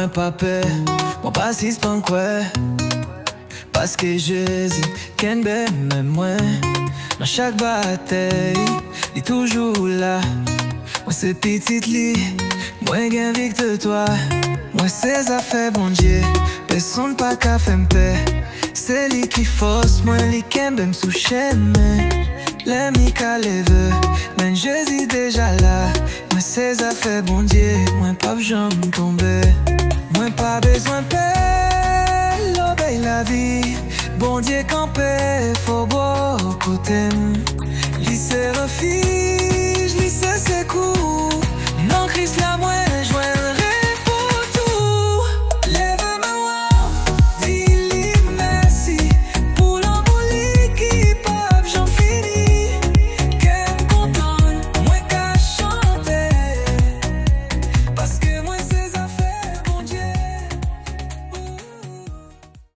Moi pas peur, moi pas si pas quoi. Parce que Jésus, qu'en ben même moi. Dans chaque bataille, il est toujours là. Moi c'est petite lit, moi gain victoire toi. Moi c'est affaires bon Dieu, personne pas qu'à faire paix. C'est lui qui force, moi lui qui aime sous chaîne. L'ami qu'à lever, mais Jésus déjà là. Moi c'est affaires bon Dieu, moi pas besoin de tomber. Moi pas besoin de paix, l'obéir la vie. Bon Dieu campé, faut beaucoup t'aimer. Il se refile.